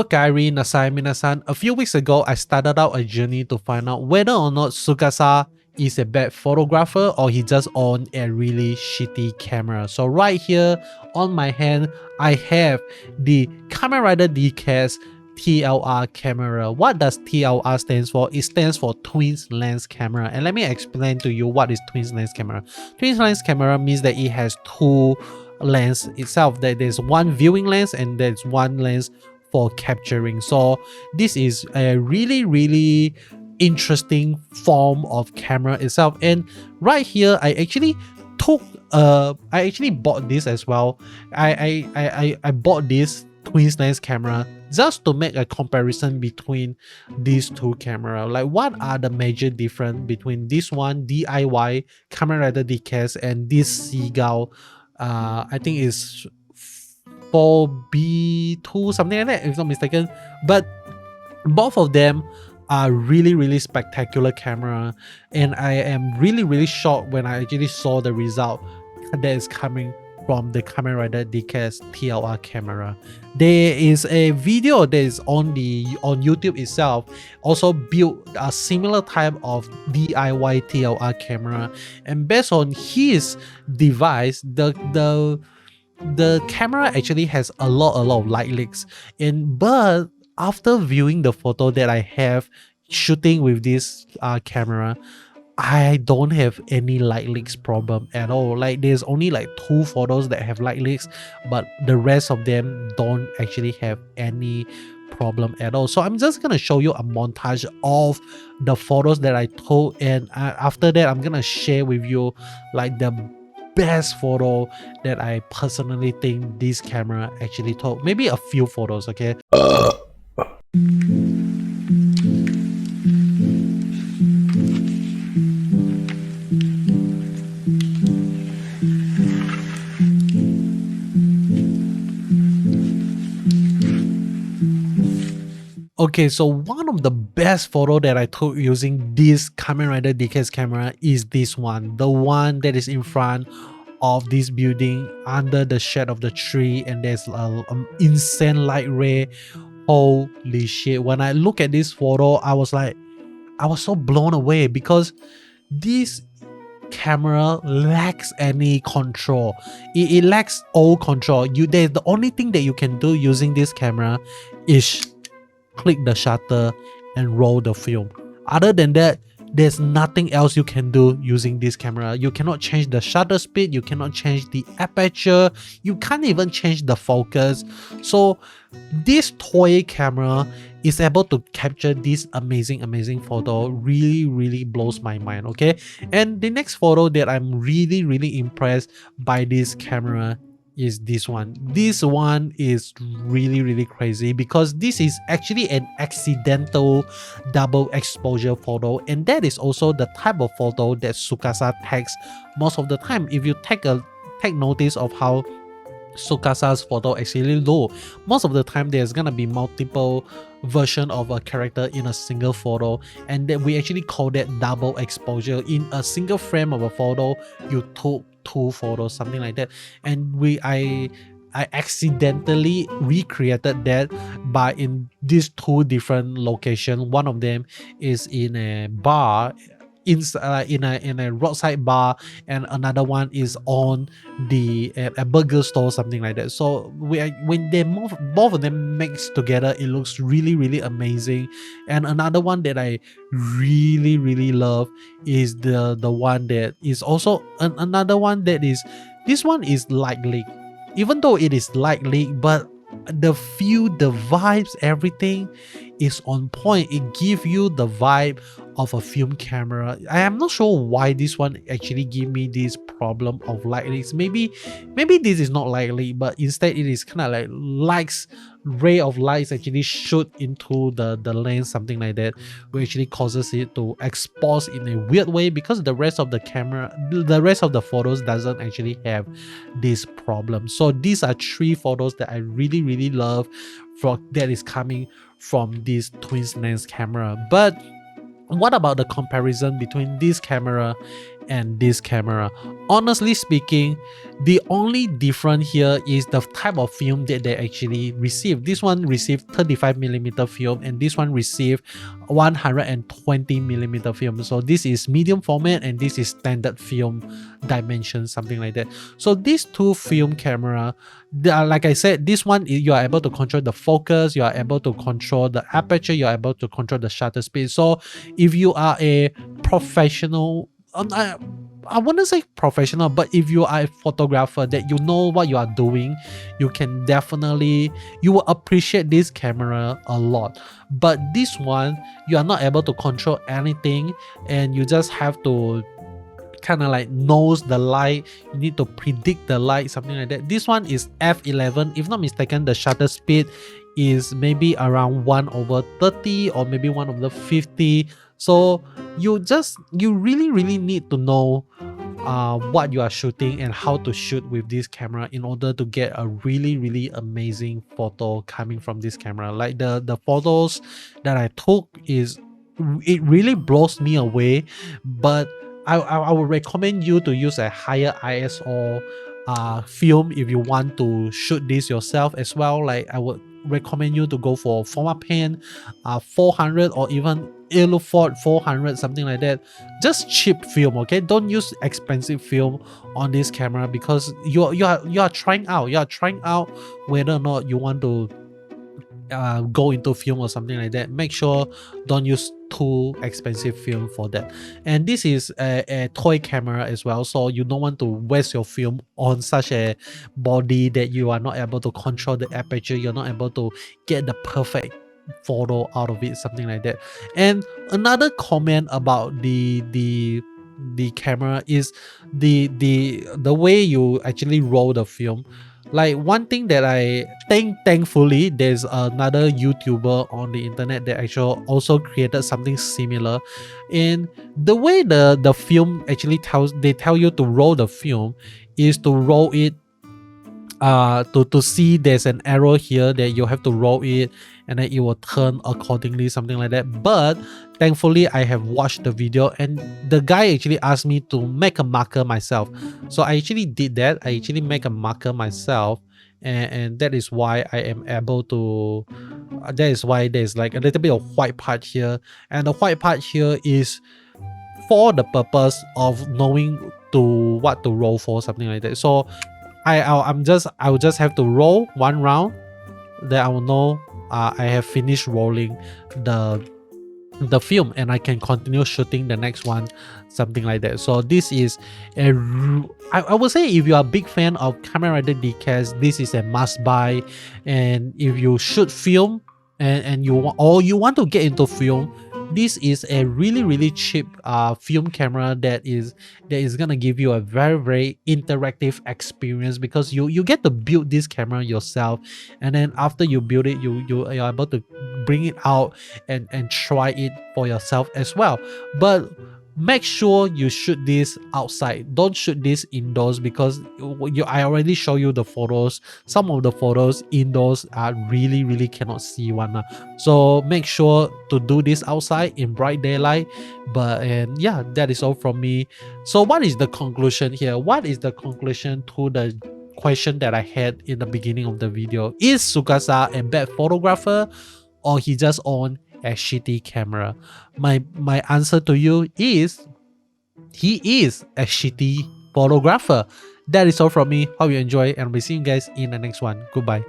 Hello, Kairi Nasai Minasan. A few weeks ago, I started out a journey to find out whether or not Tsukasa is a bad photographer or he just owns a really shitty camera. So right here on my hand, I have the Kamen Rider Decade TLR camera. What does TLR stands for? It stands for twins lens camera. And let me explain to you what is twins lens camera. Twins lens camera means that it has two lens itself, that there's one viewing lens and there's one lens for capturing. So this is a really interesting form of camera itself. And right here, I actually bought this as well. I bought this twins lens camera just to make a comparison between these two cameras. Like, what are the major difference between this one DIY Kamen Rider Decade and this Seagull, I think is 4B2, something like that, if I'm not mistaken. But both of them are really spectacular camera, and I am really shocked when I actually saw the result that is coming from the Kamen Rider Decade TLR camera. There is a video that is on YouTube itself, also built a similar type of DIY TLR camera, and based on his device, the camera actually has a lot of light leaks. But after viewing the photo that I have shooting with this camera, I don't have any light leaks problem at all. Like, there's only like 2 photos that have light leaks, but the rest of them don't actually have any problem at all. So I'm just gonna show you a montage of the photos that I took, and after that I'm gonna share with you like the best photo that I personally think this camera actually took. Maybe a few photos, okay? Okay, so one of the best photo that I took using this Kamen Rider Decade camera is this one, the one that is in front of this building under the shade of the tree, and there's an insane light ray. Holy shit, when I look at this photo, I was so blown away, because this camera lacks any control. It lacks all control. The only thing that you can do using this camera is click the shutter and roll the film. Other than that, there's nothing else you can do using this camera. You cannot change the shutter speed, you cannot change the aperture, you can't even change the focus. So this toy camera is able to capture this amazing photo. Really blows my mind, okay? And the next photo that I'm really impressed by this camera is this one. This one is really crazy, because this is actually an accidental double exposure photo, and that is also the type of photo that Tsukasa takes most of the time. If you take notice of how Tsukasa's photo actually look, most of the time there's gonna be multiple version of a character in a single photo, and then we actually call that double exposure. In a single frame of a photo, you took 2 photos, something like that. And I accidentally recreated that by in these 2 different locations. One of them is in a bar, in a roadside bar, and another one is on a burger store, something like that. So when they move, both of them mixed together, it looks really amazing. And another one that I really love is the one that is also another one that is, this one is light leak. Even though it is light leak, but the feel, the vibes, everything is on point. It gives you the vibe of a film camera. I am not sure why this one actually give me this problem of light leaks. Maybe this is not light leak, but instead it is kind of like lights, ray of lights actually shoot into the lens, something like that, which actually causes it to expose in a weird way, because the rest of the photos doesn't actually have this problem. So these are 3 photos that I really love that is coming from this twins lens camera. But what about the comparison between this camera and this camera. Honestly speaking, the only difference here is the type of film that they actually received. This one received 35mm film and this one received 120mm film. So this is medium format and this is standard film dimension, something like that. So these two film camera, like I said, this one you are able to control the focus, you are able to control the aperture, you are able to control the shutter speed. So if you are a professional, I wouldn't say professional, but if you are a photographer that you know what you are doing, you can definitely, you will appreciate this camera a lot. But this one, you are not able to control anything and you just have to kind of like nose the light, you need to predict the light, something like that. This one is f11, if not mistaken, the shutter speed is maybe around 1/30 or maybe 1/50. So you really need to know what you are shooting and how to shoot with this camera in order to get a really amazing photo coming from this camera. Like the photos that I took, it really blows me away. But I would recommend you to use a higher ISO film if you want to shoot this yourself as well. Like I would recommend you to go for format pen 400 or even Ilufort 400, something like that. Just cheap film, okay? Don't use expensive film on this camera because you are trying out whether or not you want to go into film or something like that. Make sure don't use too expensive film for that. And this is a toy camera as well, so you don't want to waste your film on such a body that you are not able to control the aperture, you're not able to get the perfect photo out of it, something like that. And another comment about the camera is the way you actually roll the film. Like one thing that I think, thankfully, there's another YouTuber on the internet that actually also created something similar. And the way the film actually tell you to roll the film is to roll it to see there's an arrow here that you have to roll it and then it will turn accordingly, something like that. But thankfully I have watched the video and the guy actually asked me to make a marker myself, so I actually did that. I actually make a marker myself, and that is why I am able to that is why there's like a little bit of white part here, and the white part here is for the purpose of knowing to what to roll for, something like that. So I will just have to roll one round, then I will know I have finished rolling the film and I can continue shooting the next one, something like that. So this is I would say if you are a big fan of Kamen Rider Decade, this is a must buy. And if you shoot film and you want to get into film, this is a really cheap film camera that is gonna give you a very interactive experience, because you get to build this camera yourself, and then after you build it, you're able to bring it out and try it for yourself as well. But make sure you shoot this outside, don't shoot this indoors, because I already show you the photos. Some of the photos indoors are really cannot see one. So make sure to do this outside in bright daylight. But and yeah, that is all from me. So what is the conclusion here? What is the conclusion to the question that I had in the beginning of the video? Is Tsukasa a bad photographer, or he just owned a shitty camera? My answer to you is he is a shitty photographer. That is all from me. Hope you enjoy, and we'll see you guys in the next one. Goodbye.